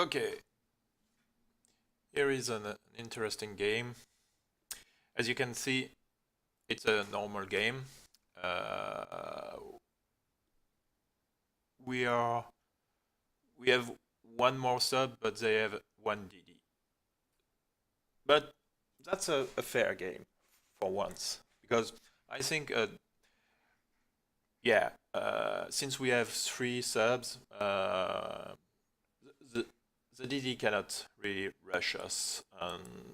Okay, here is an interesting game. As you can see, it's a normal game. Uh, we are we have one more sub, but they have one DD. But that's a fair game for once because I think yeah, since we have three subs, the the DD cannot really rush us,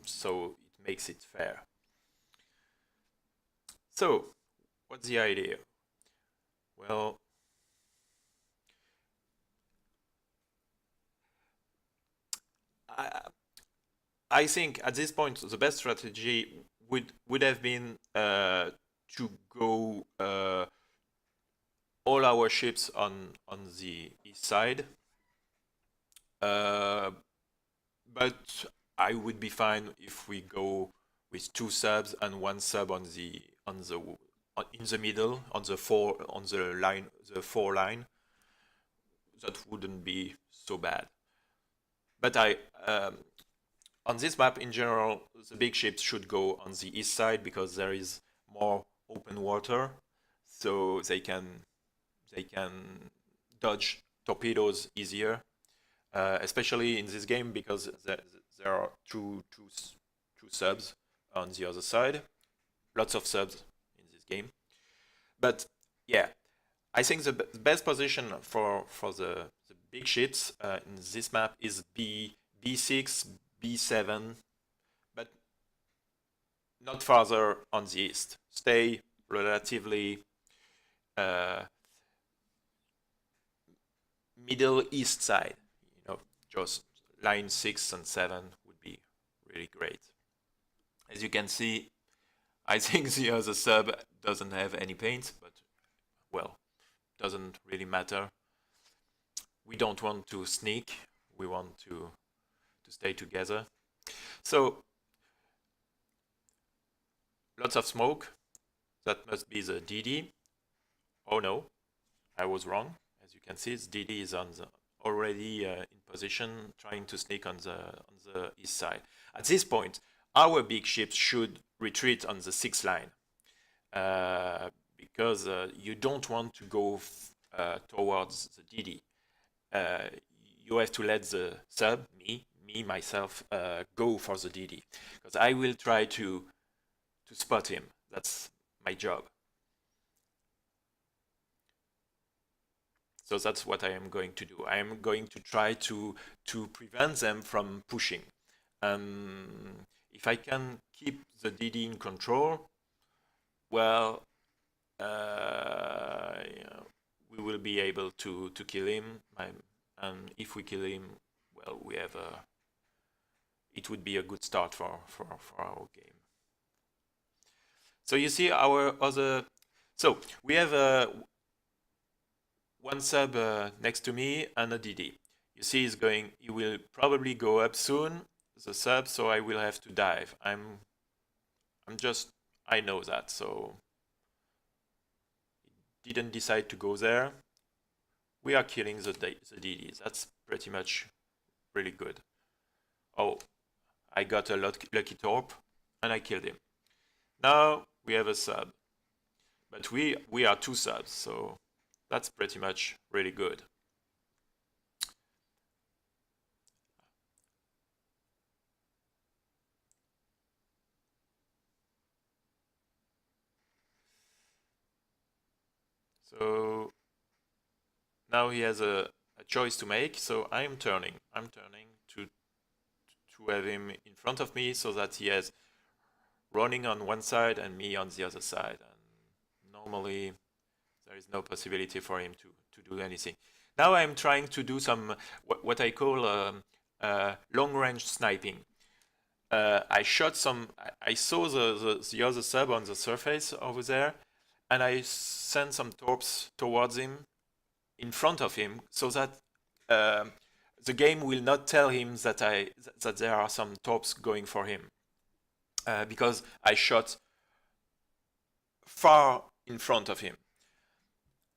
so it makes it fair. So, what's the idea? Well, I, I think at this point the best strategy would have been to go all our ships on the east side, uh, but I would be fine if we go with two subs and one sub in the middle on the line the four line. That wouldn't be so bad. But I on this map in general, the big ships should go on the east side because there is more open water, so they can dodge torpedoes easier, especially in this game because there are two subs on the other side, lots of subs in this game. But yeah, I think the best position for the big ships in this map is B6, B7, but not farther on the east. Stay relatively uh, middle east side. Just line 6 and 7 would be really great. As you can see, I think the other sub doesn't have any paint, but well, doesn't really matter. We don't want to sneak. We want to stay together. So lots of smoke. That must be the DD. Oh no, I was wrong. As you can see, DD is already in position, trying to sneak on the east side. At this point, our big ships should retreat on the sixth line because you don't want to go towards the DD. You have to let the sub, myself, go for the DD because I will try to spot him. That's my job. So that's what I am going to do. I am going to try to prevent them from pushing. If I can keep the DD in control, well, we will be able to kill him. And if we kill him, well, we have a. It would be a good start for our game. So you see our other. So we have one sub next to me and a DD. You see he's going, he will probably go up soon, the sub, so I will have to dive. I know that, so he didn't decide to go there. We are killing the DDs. That's pretty much really good. Oh, I got a lucky torp and I killed him. Now we have a sub. But we are two subs, so that's pretty much really good. So now he has a choice to make, so I'm turning. I'm turning to have him in front of me so that he has running on one side and me on the other side. And normally there is no possibility for him to do anything. Now I'm trying to do some what I call long range sniping. I shot some. I saw the other sub on the surface over there, and I sent some torps towards him, in front of him, so that the game will not tell him that there are some torps going for him, because I shot far in front of him.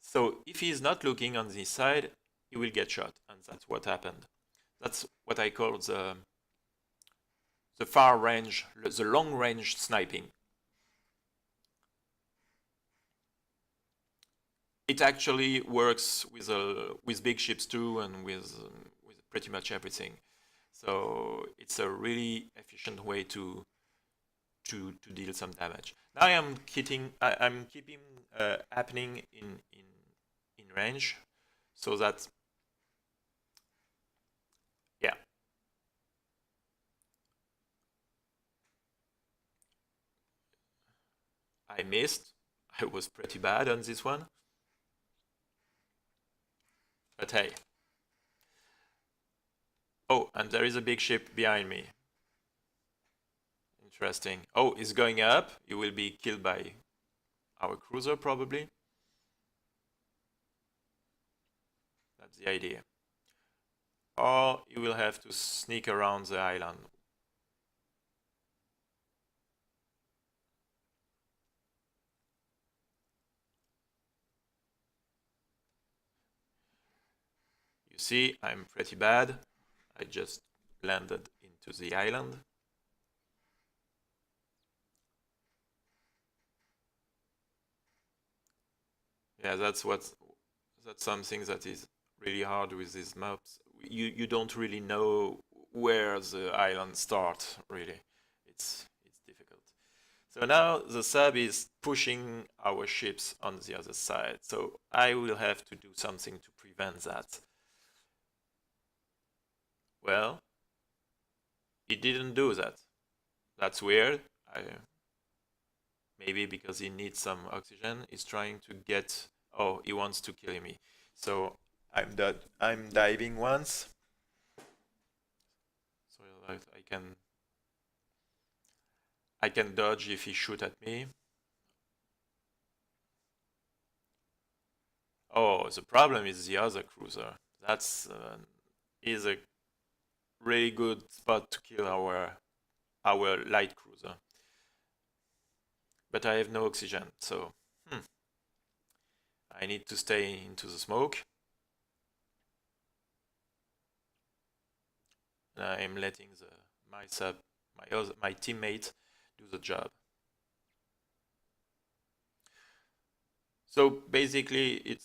So if he is not looking on this side, he will get shot, and that's what happened. That's what I call the far range, the long range sniping. It actually works with big ships too, and with pretty much everything. So it's a really efficient way to deal some damage. Now I'm keeping happening in range, so that yeah, I missed. I was pretty bad on this one, but hey. Oh, and there is a big ship behind me. Interesting. Oh, it's going up. He will be killed by our cruiser probably. That's the idea. Or you will have to sneak around the island. You see, I'm pretty bad. I just landed into the island. Yeah, that's something that is really hard with these maps. You don't really know where the island starts, really. It's difficult. So now the sub is pushing our ships on the other side. So I will have to do something to prevent that. Well, it didn't do that. That's weird. Maybe because he needs some oxygen. He's trying to get. Oh, he wants to kill me. So I'm diving once. So that I can dodge if he shoot at me. Oh, the problem is the other cruiser. That's is a really good spot to kill our light cruiser. But I have no oxygen, so I need to stay into the smoke. And I'm letting my sub, my teammate, do the job. So basically,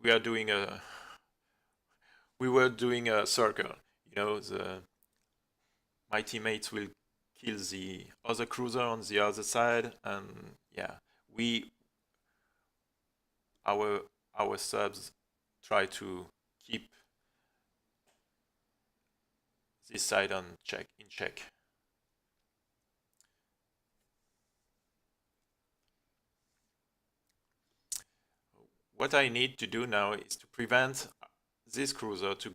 we are doing a we were doing a circle. My teammates will kill the other cruiser on the other side, and yeah, we our subs try to keep this side in check. What I need to do now is to prevent this cruiser to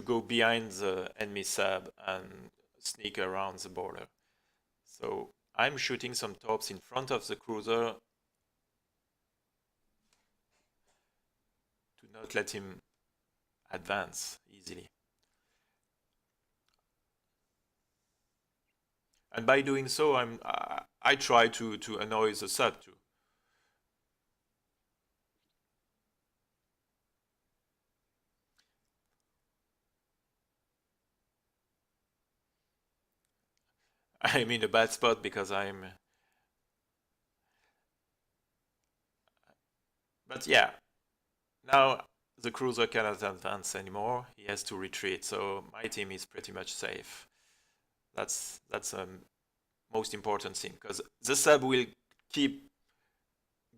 go behind the enemy sub and sneak around the border. So I'm shooting some torps in front of the cruiser to not let him advance easily. And by doing so, I try to annoy the sub too. I'm in a bad spot because I'm. But yeah, now the cruiser cannot advance anymore. He has to retreat. So my team is pretty much safe. That's most important thing because the sub will keep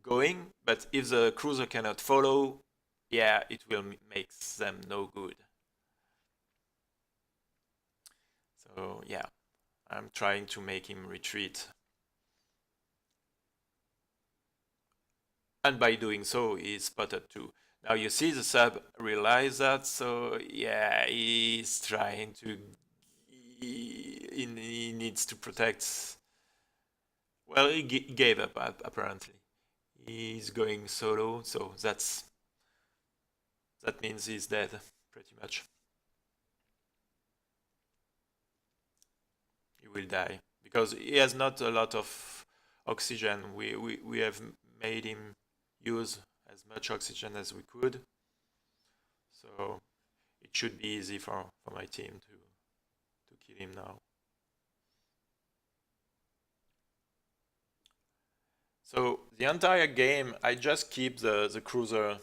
going, but if the cruiser cannot follow, yeah, it will make them no good. So yeah, I'm trying to make him retreat. And by doing so, he's spotted too. Now you see the sub realize that, so yeah, he's trying to. He needs to protect. Well, he gave up apparently. He's going solo, so that means he's dead pretty much. He will die because he has not a lot of oxygen. We have made him use as much oxygen as we could. So it should be easy for my team to kill him now. So the entire game, I just keep the cruiser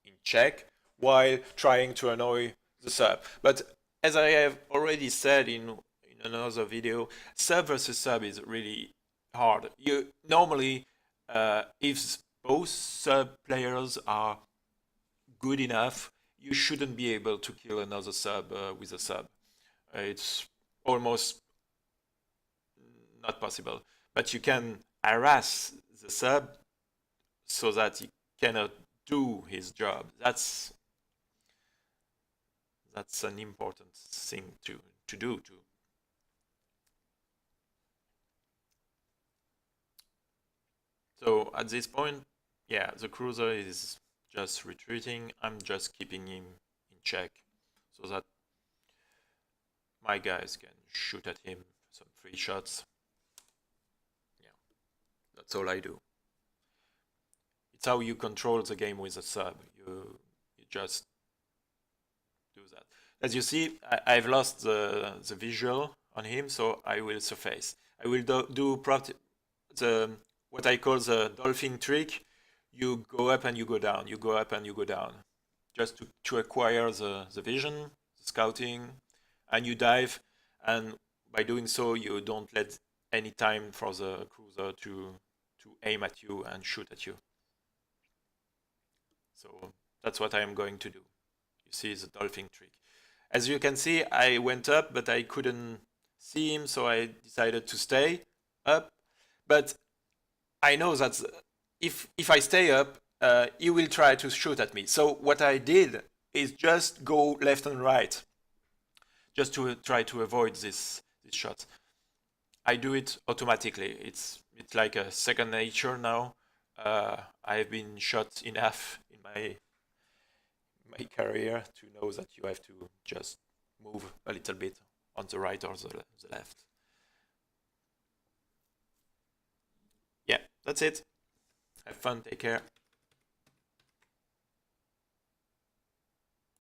in check while trying to annoy the sub. But as I have already said in another video, sub versus sub is really hard. You normally, if both sub players are good enough, you shouldn't be able to kill another sub with a sub. It's almost not possible. But you can harass the sub so that he cannot do his job. That's an important thing to do too. So at this point, yeah, the cruiser is just retreating. I'm just keeping him in check so that my guys can shoot at him some free shots. Yeah, that's all I do. It's how you control the game with a sub. You just do that. As you see, I've lost the visual on him, so I will surface. I will do what I call the dolphin trick. You go up and you go down. You go up and you go down, just to acquire the vision, the scouting, and you dive. And by doing so, you don't let any time for the cruiser to aim at you and shoot at you. So that's what I am going to do. You see the dolphin trick. As you can see, I went up, but I couldn't see him, so I decided to stay up. But I know that if I stay up, he will try to shoot at me. So what I did is just go left and right, just to try to avoid this shot. I do it automatically. It's like a second nature now. I've been shot enough in my career to know that you have to just move a little bit on the right or the left. Yeah, that's it. Have fun, take care.